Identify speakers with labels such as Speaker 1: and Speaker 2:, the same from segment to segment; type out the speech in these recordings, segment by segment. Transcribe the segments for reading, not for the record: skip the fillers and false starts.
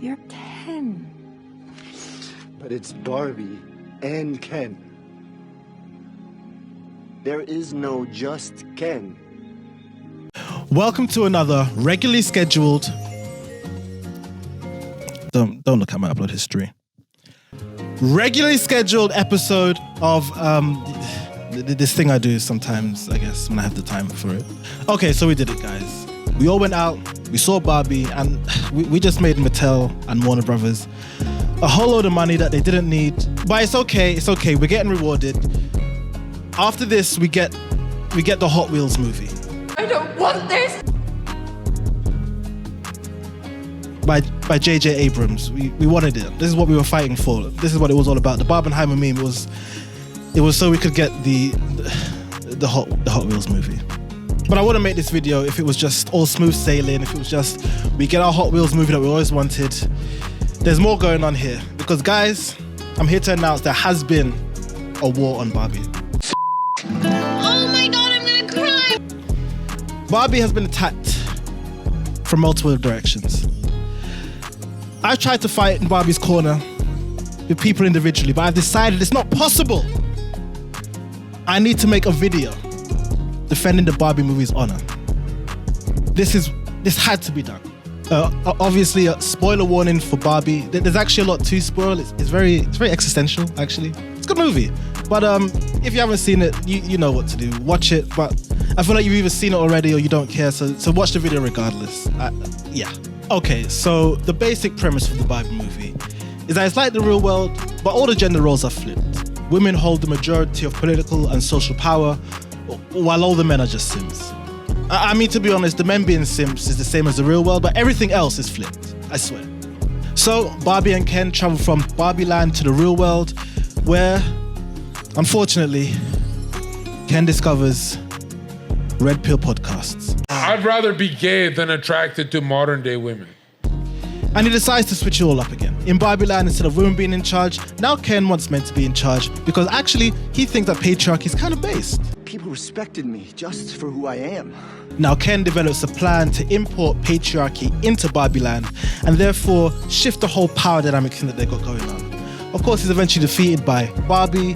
Speaker 1: You're 10.
Speaker 2: But it's Barbie and Ken. There is no just Ken.
Speaker 3: Welcome to another regularly scheduled... Don't look at my upload history. Regularly scheduled episode of this thing I do sometimes, I guess, when I have the time for it. Okay, so we did it, guys. We all went out, we saw Barbie, and we just made Mattel and Warner Brothers a whole load of money that they didn't need. But it's okay, we're getting rewarded. After this, we get the Hot Wheels movie.
Speaker 1: I don't want this!
Speaker 3: By J.J. Abrams. We wanted it. This is what we were fighting for. This is what it was all about. The Barbenheimer meme it was so we could get the Hot Wheels movie. But I wouldn't make this video if it was just all smooth sailing, if it was just we get our Hot Wheels movie that we always wanted. There's more going on here. Because guys, I'm here to announce there has been a war on Barbie.
Speaker 4: Oh my god, I'm gonna cry!
Speaker 3: Barbie has been attacked from multiple directions. I tried to fight in Barbie's corner with people individually, but I've decided it's not possible. I need to make a video defending the Barbie movie's honor. This had to be done. Obviously, a spoiler warning for Barbie. There's actually a lot to spoil. It's very existential, actually. It's a good movie. But if you haven't seen it, you know what to do. Watch it, but I feel like you've either seen it already or you don't care, so watch the video regardless. Yeah. Okay, so the basic premise for the Barbie movie is that it's like the real world, but all the gender roles are flipped. Women hold the majority of political and social power, while all the men are just simps. I mean, to be honest, the men being simps is the same as the real world, but everything else is flipped, I swear. So Barbie and Ken travel from Barbie land to the real world, where, unfortunately, Ken discovers Red Pill podcasts.
Speaker 5: I'd rather be gay than attracted to modern day women.
Speaker 3: And he decides to switch it all up again. In Barbie land, instead of women being in charge, now Ken wants men to be in charge because actually he thinks that patriarchy is kind of based.
Speaker 2: People respected me just for who I am.
Speaker 3: Now Ken develops a plan to import patriarchy into Barbie land and therefore shift the whole power dynamic thing that they got going on. Of course, he's eventually defeated by Barbie,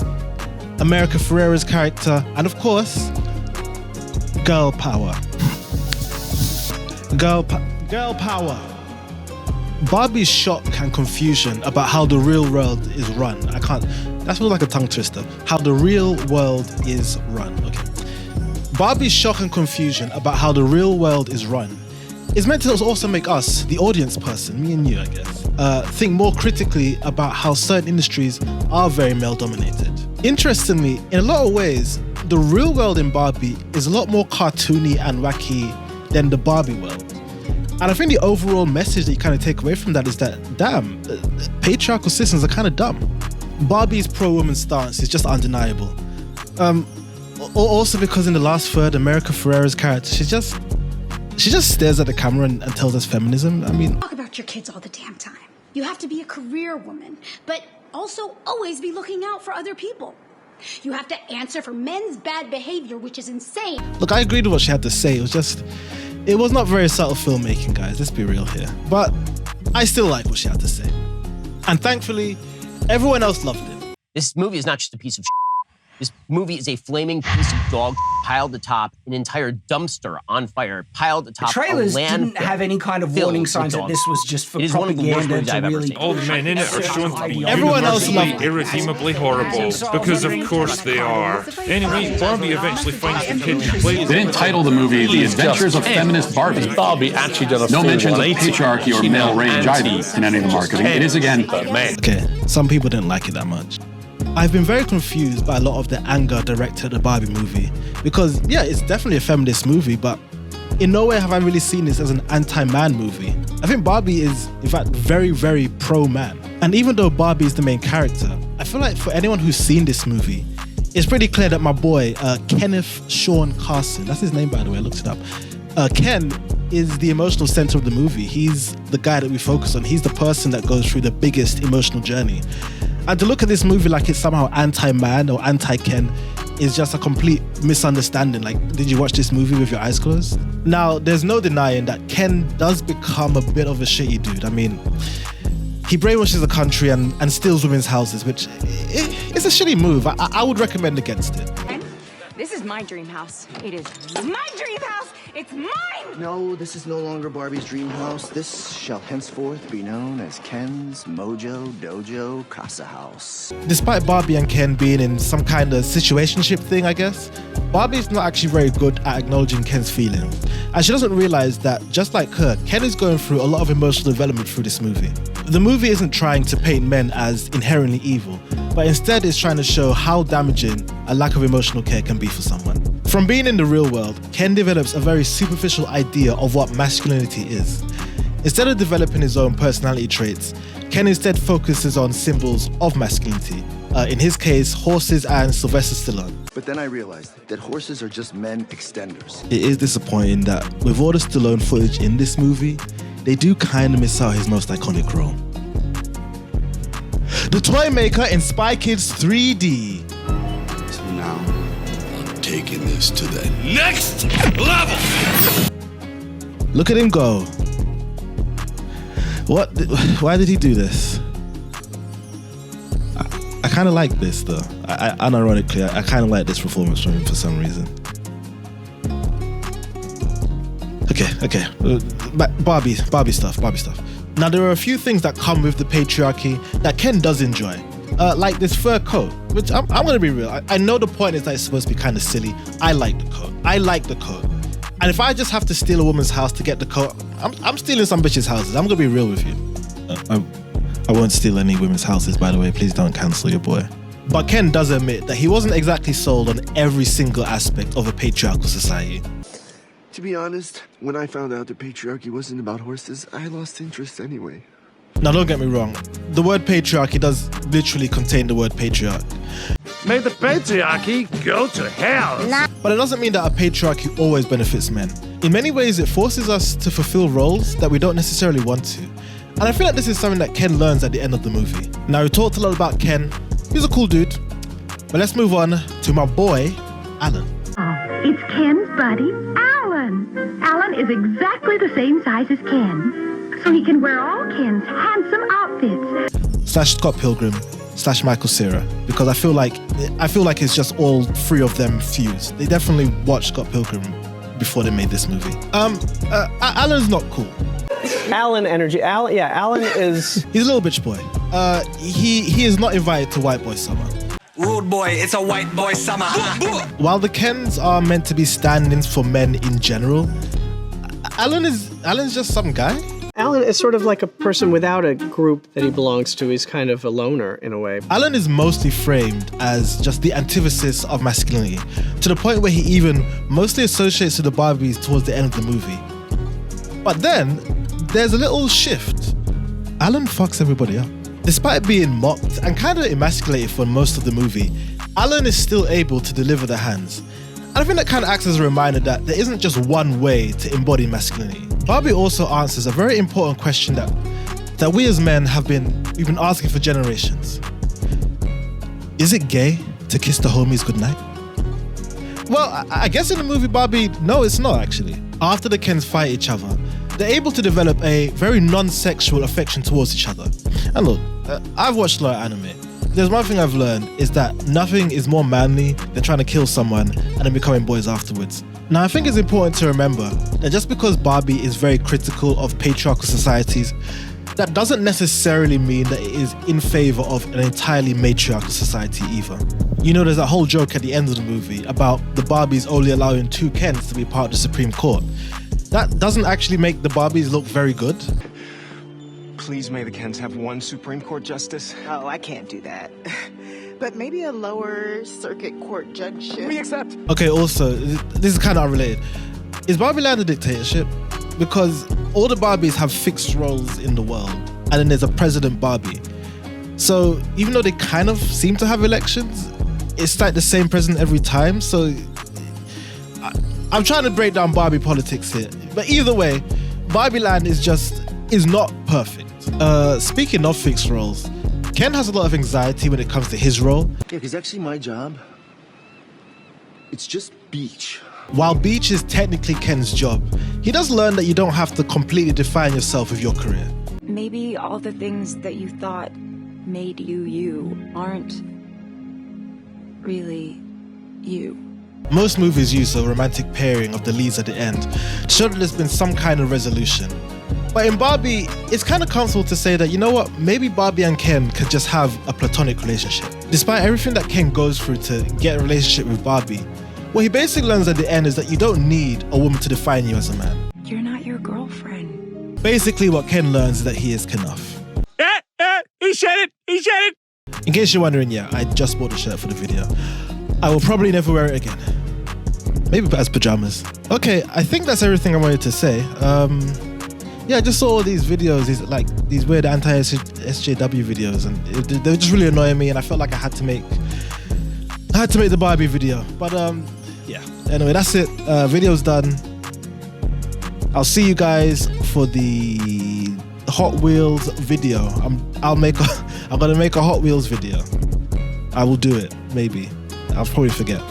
Speaker 3: America Ferrera's character, and of course, girl power. Girl power. Barbie's shock and confusion about how the real world is run. That feels like a tongue twister. How the real world is run. Okay. Barbie's shock and confusion about how the real world is run is meant to also make us, the audience person, me and you, I guess, think more critically about how certain industries are very male dominated. Interestingly, in a lot of ways, the real world in Barbie is a lot more cartoony and wacky than the Barbie world. And I think the overall message that you kind of take away from that is that, damn, patriarchal systems are kind of dumb. Barbie's pro-woman stance is just undeniable. Also because in the last third, America Ferrera's character, she just stares at the camera and tells us feminism. I mean...
Speaker 4: Talk about your kids all the damn time. You have to be a career woman, but also always be looking out for other people. You have to answer for men's bad behavior, which is insane.
Speaker 3: Look, I agreed with what she had to say. It was not very subtle filmmaking, guys. Let's be real here. But I still like what she had to say. And thankfully, everyone else loved it.
Speaker 6: This movie is not just a piece of shit. This movie is a flaming piece of dog piled atop an entire dumpster on fire, piled atop
Speaker 7: the trailers
Speaker 6: a landfill.
Speaker 7: Didn't have any kind of warning signs that this was just for propaganda to really...
Speaker 8: All the men in it are shown to be
Speaker 3: Everyone else
Speaker 8: universally, irredeemably horrible, because of course they are. Anyway, Barbie eventually finds the kid who plays...
Speaker 9: They didn't title the movie The Adventures of Feminist Barbie.
Speaker 10: Barbie actually done a
Speaker 9: No mentions of patriarchy or male range either in any of the marketing. It is again...
Speaker 3: Okay, some people didn't like it that much. I've been very confused by a lot of the anger directed at the Barbie movie because, yeah, it's definitely a feminist movie, but in no way have I really seen this as an anti-man movie. I think Barbie is, in fact, very, very pro-man. And even though Barbie is the main character, I feel like for anyone who's seen this movie, it's pretty clear that my boy, Kenneth Sean Carson, that's his name, by the way, I looked it up. Ken is the emotional center of the movie. He's the guy that we focus on. He's the person that goes through the biggest emotional journey. And to look at this movie like it's somehow anti-man or anti-Ken is just a complete misunderstanding. Like, did you watch this movie with your eyes closed? Now, there's no denying that Ken does become a bit of a shitty dude. I mean, He brainwashes the country and steals women's houses, which is a shitty move. I would recommend against it.
Speaker 1: This is my dream house. It is my dream house. It's mine.
Speaker 2: No, this is no longer Barbie's dream house. This shall henceforth be known as Ken's Mojo Dojo Casa House.
Speaker 3: Despite Barbie and Ken being in some kind of situationship thing, I guess, Barbie's not actually very good at acknowledging Ken's feelings. And she doesn't realize that, just like her, Ken is going through a lot of emotional development through this movie. The movie isn't trying to paint men as inherently evil, but instead it's trying to show how damaging a lack of emotional care can be for someone. From being in the real world, Ken develops a very superficial idea of what masculinity is. Instead of developing his own personality traits, Ken instead focuses on symbols of masculinity. In his case, horses and Sylvester Stallone.
Speaker 2: But then I realized that horses are just men extenders.
Speaker 3: It is disappointing that with all the Stallone footage in this movie, they do kind of miss out his most iconic role. The toy maker in Spy Kids 3D.
Speaker 10: So now, I'm taking this to the next level!
Speaker 3: Look at him go. Why did he do this? I kind of like this though. Unironically, I kind of like this performance from him for some reason. Okay. Barbie stuff. Now, there are a few things that come with the patriarchy that Ken does enjoy. Like this fur coat, which I'm gonna be real. I know the point is that it's supposed to be kind of silly. I like the coat. And if I just have to steal a woman's house to get the coat, I'm stealing some bitches' houses. I'm gonna be real with you. I won't steal any women's houses, by the way. Please don't cancel your boy. But Ken does admit that he wasn't exactly sold on every single aspect of a patriarchal society.
Speaker 2: To be honest, when I found out the patriarchy wasn't about horses, I lost interest anyway.
Speaker 3: Now, don't get me wrong. The word patriarchy does literally contain the word patriarch.
Speaker 11: May the patriarchy go to hell. Nah.
Speaker 3: But it doesn't mean that a patriarchy always benefits men. In many ways, it forces us to fulfill roles that we don't necessarily want to. And I feel like this is something that Ken learns at the end of the movie. Now, we talked a lot about Ken. He's a cool dude. But let's move on to my boy, Alan.
Speaker 12: It's Ken's buddy, Alan. Alan is exactly the same size as Ken, so he can wear all Ken's handsome outfits.
Speaker 3: / Scott Pilgrim / Michael Cera, because I feel like it's just all three of them fused. They definitely watched Scott Pilgrim before they made this movie. Alan's not cool.
Speaker 13: Alan energy. Alan is...
Speaker 3: He's a little bitch boy. He is not invited to White Boy Summer.
Speaker 14: Rude boy, it's a white boy summer.
Speaker 3: While the Kens are meant to be stand-ins for men in general, Alan's just some guy.
Speaker 13: Alan is sort of like a person without a group that he belongs to. He's kind of a loner in a way.
Speaker 3: Alan is mostly framed as just the antithesis of masculinity, to the point where he even mostly associates with the Barbies towards the end of the movie. But then, there's a little shift. Alan fucks everybody up. Despite being mocked and kind of emasculated for most of the movie, Alan is still able to deliver the hands. And I think that kind of acts as a reminder that there isn't just one way to embody masculinity. Barbie also answers a very important question that we as men we've been asking for generations. Is it gay to kiss the homies goodnight? Well, I guess in the movie Barbie, no, it's not actually. After the Kens fight each other, they're able to develop a very non-sexual affection towards each other. And look, I've watched a lot of anime. There's one thing I've learned is that nothing is more manly than trying to kill someone and then becoming boys afterwards. Now, I think it's important to remember that just because Barbie is very critical of patriarchal societies, that doesn't necessarily mean that it is in favor of an entirely matriarchal society either. You know, there's a whole joke at the end of the movie about the Barbies only allowing 2 Kens to be part of the Supreme Court. That doesn't actually make the Barbies look very good.
Speaker 15: Please may the Kens have 1 Supreme Court justice.
Speaker 16: Oh, I can't do that. But maybe a lower circuit court judgeship.
Speaker 15: We accept.
Speaker 3: Okay, also, this is kind of unrelated. Is Barbie Land a dictatorship? Because all the Barbies have fixed roles in the world, and then there's a President Barbie. So even though they kind of seem to have elections, it's like the same president every time. So I'm trying to break down Barbie politics here. But either way, Barbie Land is not perfect. Speaking of fixed roles, Ken has a lot of anxiety when it comes to his role.
Speaker 2: Yeah, because actually my job, it's just beach.
Speaker 3: While beach is technically Ken's job, he does learn that you don't have to completely define yourself with your career.
Speaker 1: Maybe maybe all the things that you thought made you you aren't really you.
Speaker 3: Most movies use a romantic pairing of the leads at the end to show that there's been some kind of resolution. But in Barbie, it's kind of comfortable to say that, you know what, maybe Barbie and Ken could just have a platonic relationship. Despite everything that Ken goes through to get a relationship with Barbie, what he basically learns at the end is that you don't need a woman to define you as a man.
Speaker 1: You're not your girlfriend.
Speaker 3: Basically, what Ken learns is that he is Kenough.
Speaker 11: He said it! He said it!
Speaker 3: In case you're wondering, yeah, I just bought the shirt for the video. I will probably never wear it again. Maybe as pajamas. Okay, I think that's everything I wanted to say. Yeah, I just saw all these videos, these weird anti-SJW videos, and they were just really annoying me, and I felt like I had to make the Barbie video. But yeah. Anyway, that's it. Video's done. I'll see you guys for the Hot Wheels video. I'm gonna make a Hot Wheels video. I will do it, maybe. I'll probably forget.